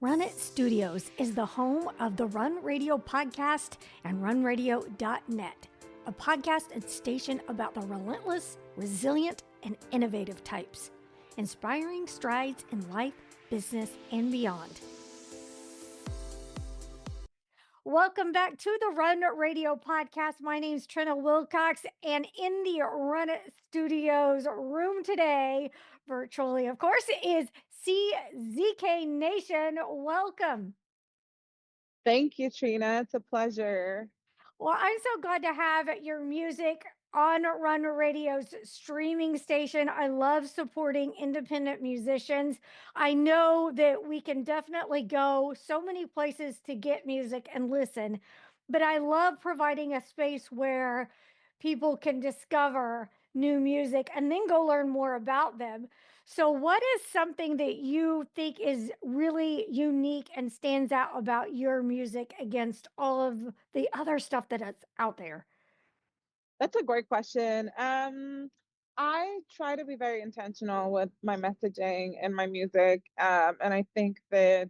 Run It Studios is the home of the Run Radio podcast and runradio.net, a podcast and station about the relentless, resilient, and innovative types, inspiring strides in life, business, and beyond. Welcome back to the Run Radio podcast. My name is Trina Wilcox, and in the Run It Studios room today, virtually, of course, is CZK Nation. Welcome. Thank you, Trina. It's a pleasure. Well, I'm so glad to have your music on Run Radio's streaming station. I love supporting independent musicians. I know that we can definitely go so many places to get music and listen, but I love providing a space where people can discover new music and then go learn more about them. So, what is something that you think is really unique and stands out about your music against all of the other stuff that is out there? That's a great question. I try to be very intentional with my messaging and my music. And I think that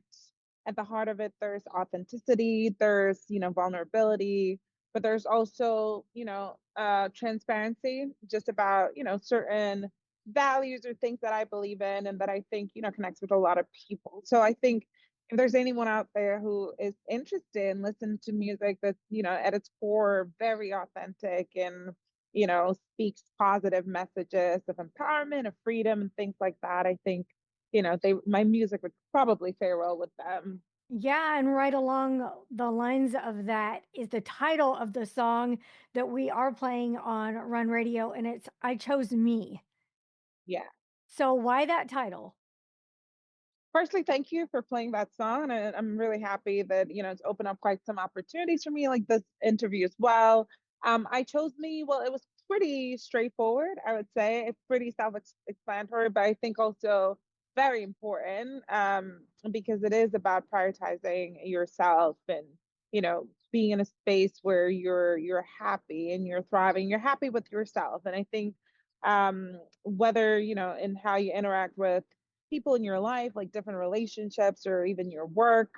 at the heart of it, there's authenticity, there's, vulnerability, but there's also, transparency just about, certain values or things that I believe in and that I think, connects with a lot of people. So I think if there's anyone out there who is interested in listening to music that's, at its core, very authentic and, speaks positive messages of empowerment, of freedom, and things like that, I think, my music would probably fare well with them. Yeah, and right along the lines of that is the title of the song that we are playing on Run Radio, and it's I Chose Me. Yeah. So, why that title? Firstly, thank you for playing that song. And I'm really happy that, it's opened up quite some opportunities for me, like this interview as well. I chose me, well, it was pretty straightforward, I would say. It's pretty self-explanatory, but I think also very important because it is about prioritizing yourself and, being in a space where you're happy and you're thriving, you're happy with yourself. And I think whether, in how you interact with people in your life, like different relationships or even your work,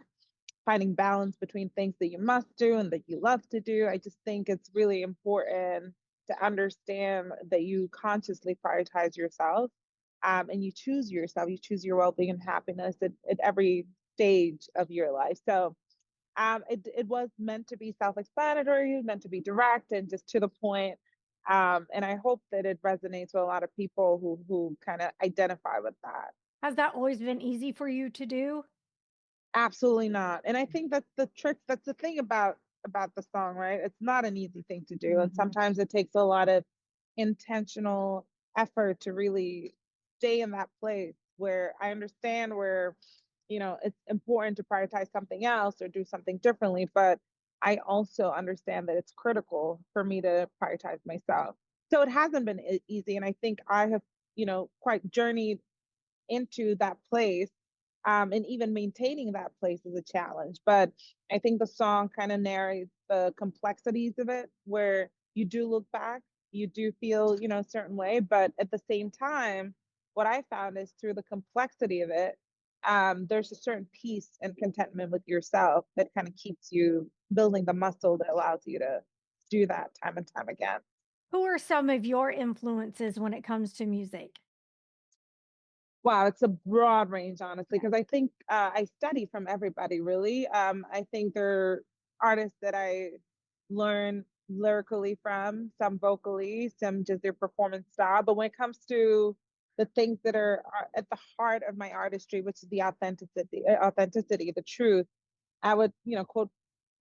finding balance between things that you must do and that you love to do. I just think it's really important to understand that you consciously prioritize yourself and you choose yourself, you choose your well being and happiness at every stage of your life. So it was meant to be self explanatory, meant to be direct and just to the point. And I hope that it resonates with a lot of people who kind of identify with that. Has that always been easy for you to do? Absolutely not. And I think that's the trick, that's the thing about the song, right? It's not an easy thing to do. And Mhm. sometimes it takes a lot of intentional effort to really stay in that place where I understand where, it's important to prioritize something else or do something differently, but I also understand that it's critical for me to prioritize myself. So it hasn't been easy. And I think I have, quite journeyed into that place. And even maintaining that place is a challenge. But I think the song kind of narrates the complexities of it, where you do look back, you do feel, a certain way. But at the same time, what I found is through the complexity of it, there's a certain peace and contentment with yourself that kind of keeps you building the muscle that allows you to do that time and time again. Who are some of your influences when it comes to music? Wow, it's a broad range, honestly, because I think I study from everybody, really. I think there are artists that I learn lyrically from, some vocally, some just their performance style. But when it comes to the things that are at the heart of my artistry, which is the authenticity, the truth, I would, quote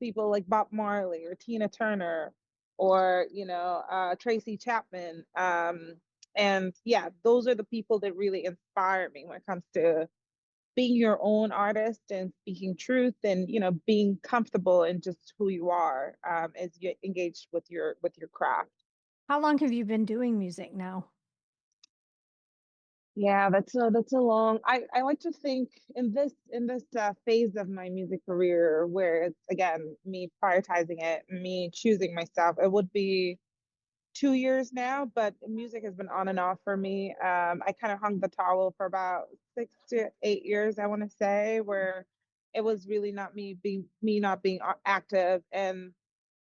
people like Bob Marley or Tina Turner or, Tracy Chapman. And yeah, those are the people that really inspire me when it comes to being your own artist and speaking truth and, being comfortable in just who you are as you engage with your craft. How long have you been doing music now? Yeah, that's a long. I like to think in this phase of my music career where it's again me prioritizing it, me choosing myself. It would be 2 years now, but music has been on and off for me. I kind of hung the towel for about 6 to 8 years, I want to say, where it was really not me not being active. And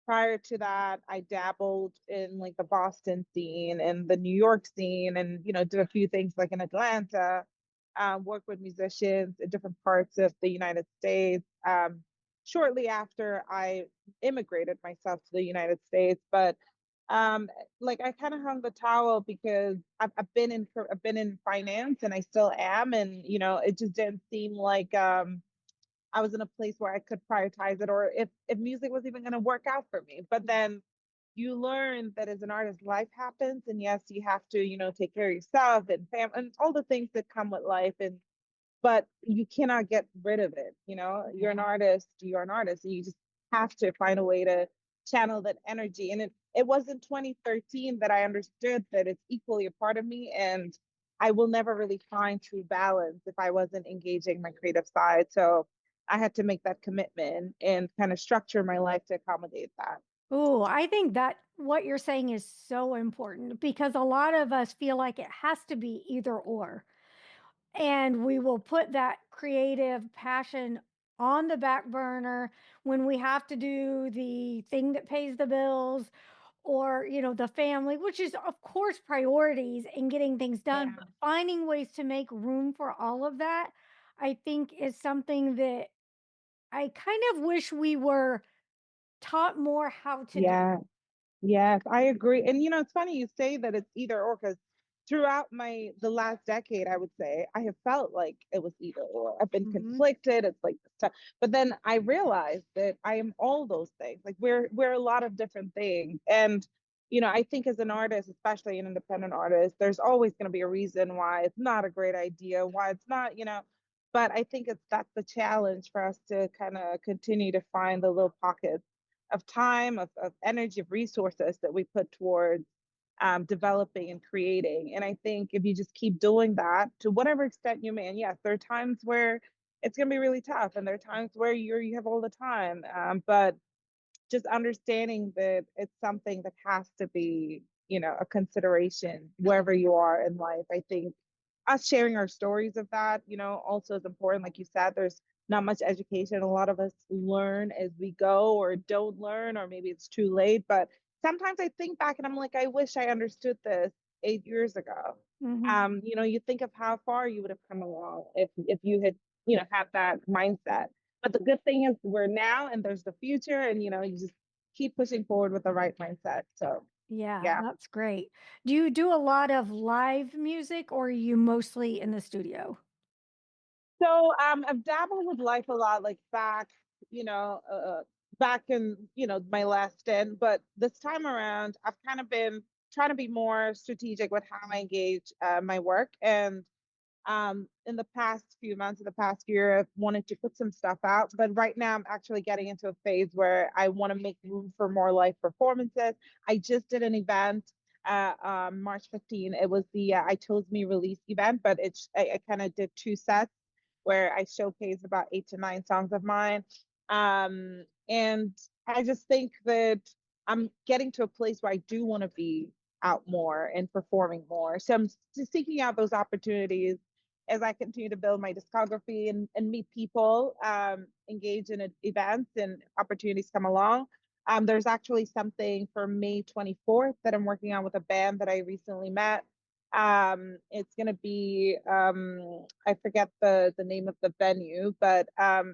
prior to that, I dabbled in like the Boston scene and the New York scene, and did a few things like in Atlanta, worked with musicians in different parts of the United States. Shortly after I immigrated myself to the United States, but um, like I kind of hung the towel because I've been in finance and I still am, and it just didn't seem like I was in a place where I could prioritize it, or if music was even going to work out for me. But then you learn that as an artist, life happens, and yes, you have to take care of yourself and fam and all the things that come with life, and but you cannot get rid of it. You're an artist, you're an artist, and you just have to find a way to channel that energy. And it was in 2013 that I understood that it's equally a part of me, and I will never really find true balance if I wasn't engaging my creative side. So I had to make that commitment and kind of structure my life to accommodate that. Oh, I think that what you're saying is so important because a lot of us feel like it has to be either or. And we will put that creative passion on the back burner when we have to do the thing that pays the bills or, the family, which is, of course, priorities and getting things done. Yeah. But finding ways to make room for all of that, I think, is something that I kind of wish we were taught more how to do. Yeah. Yes, I agree. And it's funny you say that it's either or, because throughout the last decade, I would say I have felt like it was either or. I've been Mhm. conflicted. It's like this stuff. But then I realized that I am all those things. Like we're a lot of different things. And I think as an artist, especially an independent artist, there's always going to be a reason why it's not a great idea, why it's not. But I think that's the challenge for us to kind of continue to find the little pockets of time, of energy, of resources that we put towards developing and creating. And I think if you just keep doing that to whatever extent you may, and yes, there are times where it's going to be really tough, and there are times where you have all the time, but just understanding that it's something that has to be, a consideration wherever you are in life. I think us sharing our stories of that, also is important. Like you said, there's not much education. A lot of us learn as we go or don't learn, or maybe it's too late. But sometimes I think back and I'm like, I wish I understood this 8 years ago. Mhm. You think of how far you would have come along if you had, had that mindset. But the good thing is we're now and there's the future, and you just keep pushing forward with the right mindset. So Yeah, yeah. that's great. Do you do a lot of live music or are you mostly in the studio? So I've dabbled with life a lot, like back in my last stint, but this time around I've kind of been trying to be more strategic with how I engage my work. And in the past few months, in the past year, I've wanted to put some stuff out, but right now I'm actually getting into a phase where I want to make room for more live performances. I just did an event March 15. It was the I Chose Me release event, but I kind of did two sets where I showcased about 8 to 9 songs of mine. And I just think that I'm getting to a place where I do want to be out more and performing more. So I'm seeking out those opportunities as I continue to build my discography and meet people, engage in events and opportunities come along. There's actually something for May 24th that I'm working on with a band that I recently met. It's gonna be I forget the name of the venue, but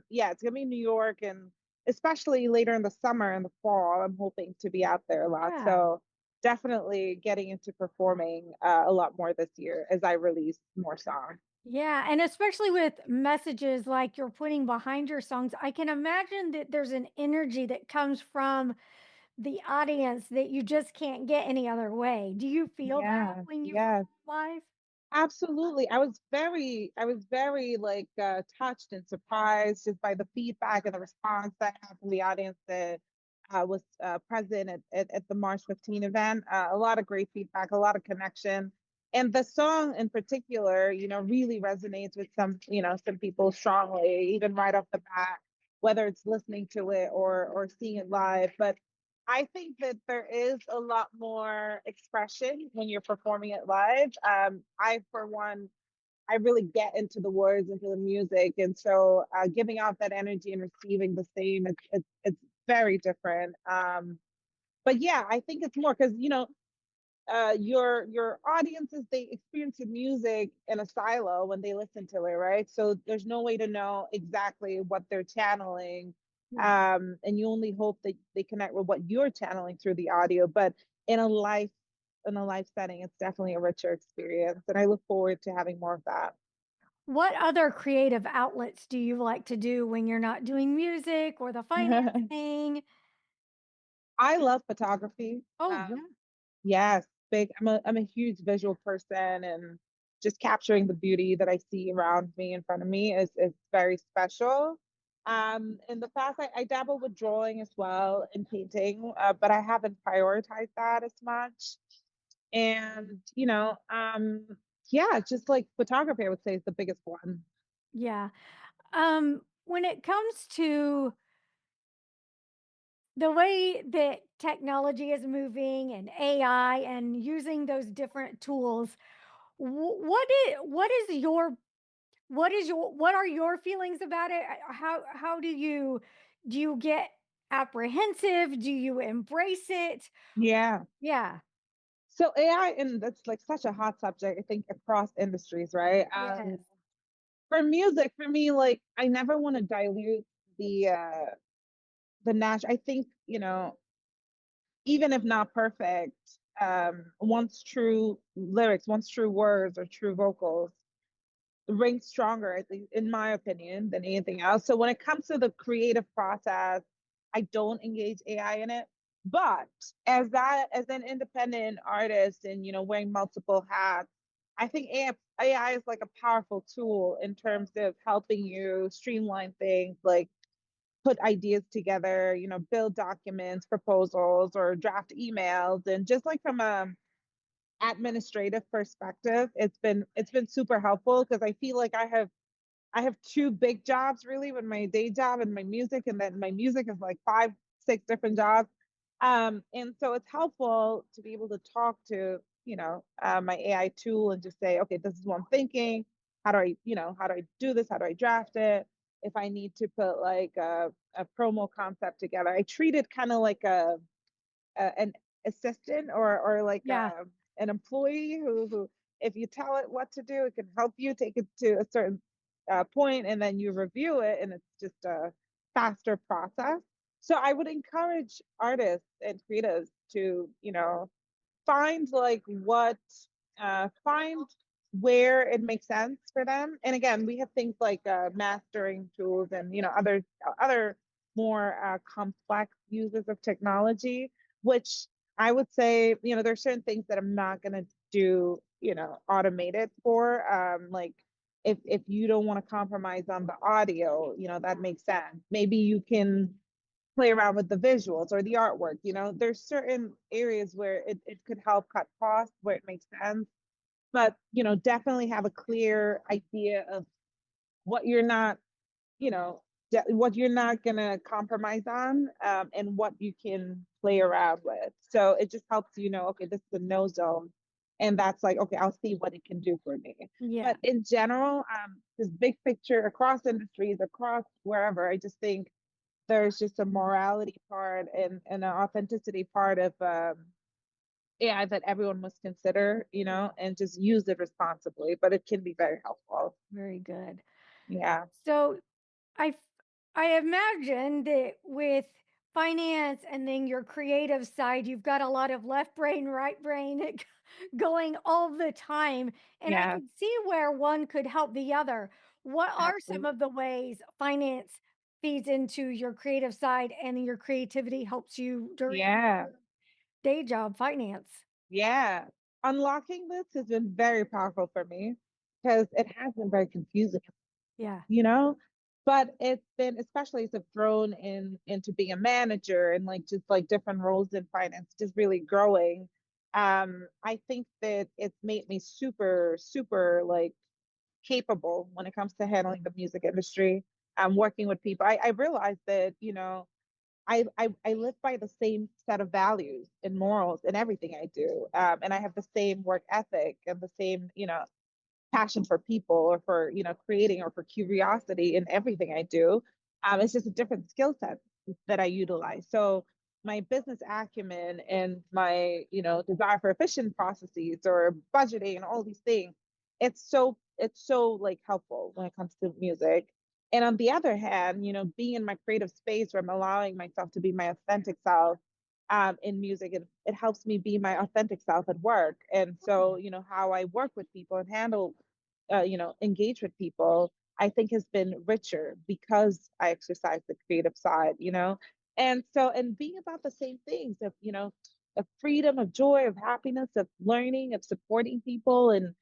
yeah, it's gonna be in New York, and especially later in the summer and the fall, I'm hoping to be out there a lot. Yeah. So definitely getting into performing a lot more this year as I release more songs. Yeah, and especially with messages like you're putting behind your songs, I can imagine that there's an energy that comes from the audience that you just can't get any other way. Do you feel that Yeah, when you yeah. perform live? Absolutely. I was very like touched and surprised just by the feedback and the response that I had from the audience that was present at the March 15 event. A lot of great feedback, a lot of connection. And the song in particular, really resonates with some people strongly, even right off the bat, whether it's listening to it or seeing it live. But I think that there is a lot more expression when you're performing it live. I, for one, I really get into the words, into the music, and so giving out that energy and receiving the same, it's very different. But yeah, I think it's more because your audiences, they experience your music in a silo when they listen to it, right? So there's no way to know exactly what they're channeling, Yeah. and you only hope that they connect with what you're channeling through the audio. But in a live in a live setting, it's definitely a richer experience, and I look forward to having more of that. What other creative outlets do you like to do when you're not doing music or the finance thing? I love photography. Oh, yeah. Yes, big. I'm a huge visual person, and just capturing the beauty that I see around me, in front of me, is very special. In the past, I dabble with drawing as well and painting, but I haven't prioritized that as much. And yeah, just like photography, I would say is the biggest one. Yeah. When it comes to the way that technology is moving and AI and using those different tools, what are your feelings about it? How do you get apprehensive? Do you embrace it? Yeah. Yeah. So AI, and that's like such a hot subject, I think, across industries, right? Yes. For music, for me, like I never want to dilute the I think, even if not perfect, once true lyrics, once true words or true vocals ring stronger, I think, in my opinion, than anything else. So when it comes to the creative process, I don't engage AI in it. But as an independent artist, and wearing multiple hats, I think AI is like a powerful tool in terms of helping you streamline things, like put ideas together, build documents, proposals, or draft emails. And just like from a administrative perspective, it's been super helpful because I feel like I have two big jobs really, with my day job and my music, and then my music is like five, six different jobs. And so it's helpful to be able to talk to, my AI tool, and just say, okay, this is what I'm thinking. How do I do this? How do I draft it? If I need to put like a promo concept together, I treat it kind of like an assistant, or like Yeah. an employee who, if you tell it what to do, it can help you take it to a certain point, and then you review it, and it's just a faster process. So I would encourage artists and creatives to, find like what find where it makes sense for them. And again, we have things like mastering tools, and other more complex uses of technology, which I would say, there's certain things that I'm not going to do, automated for. Like if you don't want to compromise on the audio, that makes sense. Maybe you can play around with the visuals or the artwork. There's certain areas where it could help cut costs, where it makes sense. But, definitely have a clear idea of what you're not, you know, what you're not going to compromise on, and what you can play around with. So it just helps okay, this is a no zone. And that's like, okay, I'll see what it can do for me. Yeah. But in general, this big picture across industries, across wherever, I just think there's just a morality part and an authenticity part of AI that everyone must consider, and just use it responsibly. But it can be very helpful. Very good. Yeah, So I f- I imagine that with finance and then your creative side, you've got a lot of left brain, right brain going all the time. And I yeah, could see where one could help the other. What are some absolutely. of the ways finance feeds into your creative side and your creativity helps you during Yeah, your day job finance? yeah. Unlocking this has been very powerful for me because it has been very confusing, Yeah. you know? But it's been, especially as I've grown into being a manager, and like just like different roles in finance, just really growing. I think that it's made me super, super like capable when it comes to handling the music industry. Working with people. I realized that, I live by the same set of values and morals in everything I do. And I have the same work ethic and the same, passion for people or for creating or for curiosity in everything I do. It's just a different skill set that I utilize. So my business acumen and my desire for efficient processes or budgeting and all these things, it's so like helpful when it comes to music. And on the other hand, being in my creative space where I'm allowing myself to be my authentic self in music, it helps me be my authentic self at work. And so, how I work with people and handle engage with people, I think has been richer because I exercise the creative side. And so, and being about the same things of freedom, of joy, of happiness, of learning, of supporting people and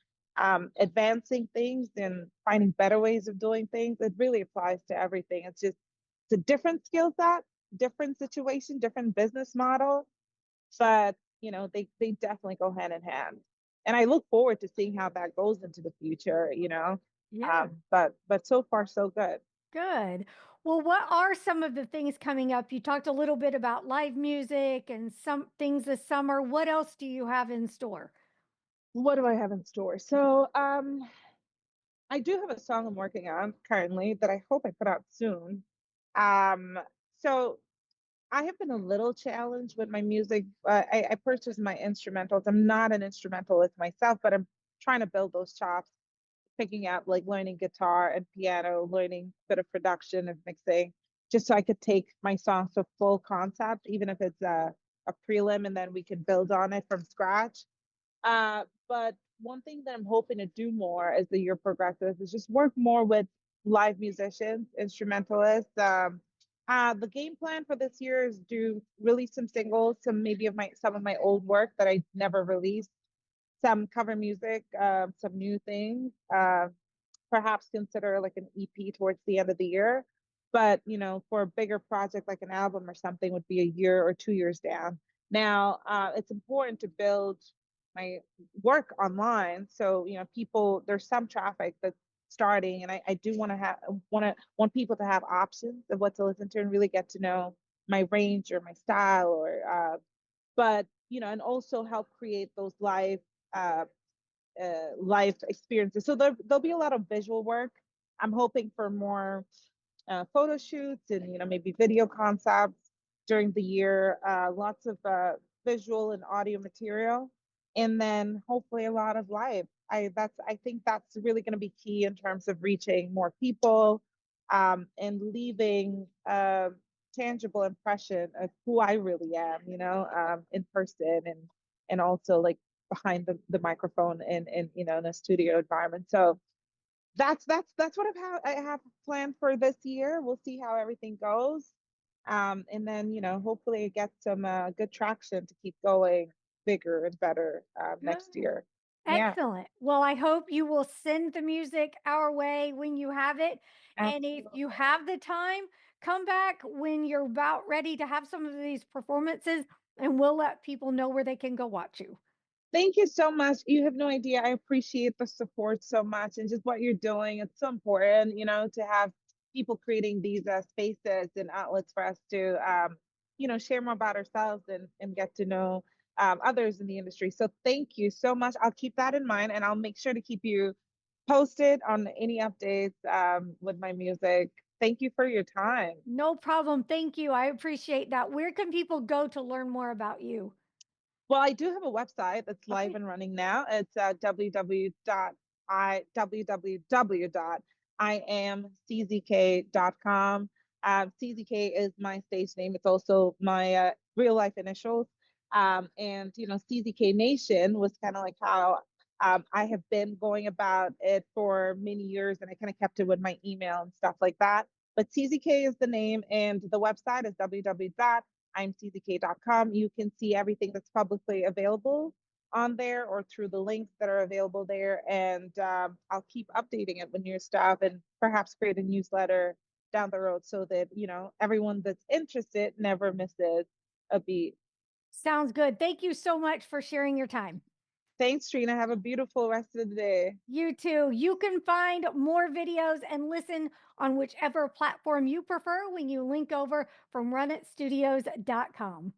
advancing things and finding better ways of doing things. It really applies to everything. It's a different skill set, different situation, different business model, but they definitely go hand in hand. And I look forward to seeing how that goes into the future. Yeah. But so far so good. Good. Well, what are some of the things coming up? You talked a little bit about live music and some things this summer. What else do you have in store? What do I have in store? So I do have a song I'm working on currently that I hope I put out soon. Um so I have been a little challenged with my music. I purchased my instrumentals. I'm not an instrumentalist myself, but I'm trying to build those chops, picking up like learning guitar and piano, learning a bit of production and mixing, just so I could take my songs to full concept, even if it's a prelim, and then we can build on it from scratch. But one thing that I'm hoping to do more as the year progresses is just work more with live musicians, instrumentalists. The game plan for this year is to release some singles, some of my old work that I never released, some cover music, some new things. Perhaps consider like an EP towards the end of the year. But for a bigger project like an album or something would be a year or 2 years down. Now, it's important to build my work online. So, people, there's some traffic that's starting, and I do want people to have options of what to listen to and really get to know my range or my style or but and also help create those uh life experiences. So there'll be a lot of visual work. I'm hoping for more photo shoots and maybe video concepts during the year. Lots of visual and audio material, and then hopefully a lot of live. I think that's really going to be key in terms of reaching more people and leaving a tangible impression of who I really am. In person and also like behind the microphone and in a studio environment. So that's what I have planned for this year. We'll see how everything goes. And then hopefully get some good traction to keep going bigger and better next Good. year. Yeah, Excellent. Well, I hope you will send the music our way when you have it. And if you absolutely. have the time, come back when you're about ready to have some of these performances, and we'll let people know where they can go watch you. Thank you so much. You have no idea. I appreciate the support so much and just what you're doing. It's so important, to have people creating these spaces and outlets for us to, share more about ourselves and get to know others in the industry. So thank you so much. I'll keep that in mind and I'll make sure to keep you posted on any updates with my music. Thank you for your time. No problem. Thank you. I appreciate that. Where can people go to learn more about you? Well, I do have a website that's live Okay. and running now. It's www.iamczk.com. CZK is my stage name. It's also my real life initials. And CZK Nation was kind of like how I have been going about it for many years, and I kind of kept it with my email and stuff like that. But CZK is the name, and the website is www.imczk.com. You can see everything that's publicly available on there or through the links that are available there. And I'll keep updating it with new stuff and perhaps create a newsletter down the road so that, everyone that's interested never misses a beat. Sounds good. Thank you so much for sharing your time. Thanks, Trina. Have a beautiful rest of the day. You too. You can find more videos and listen on whichever platform you prefer when you link over from runitstudios.com.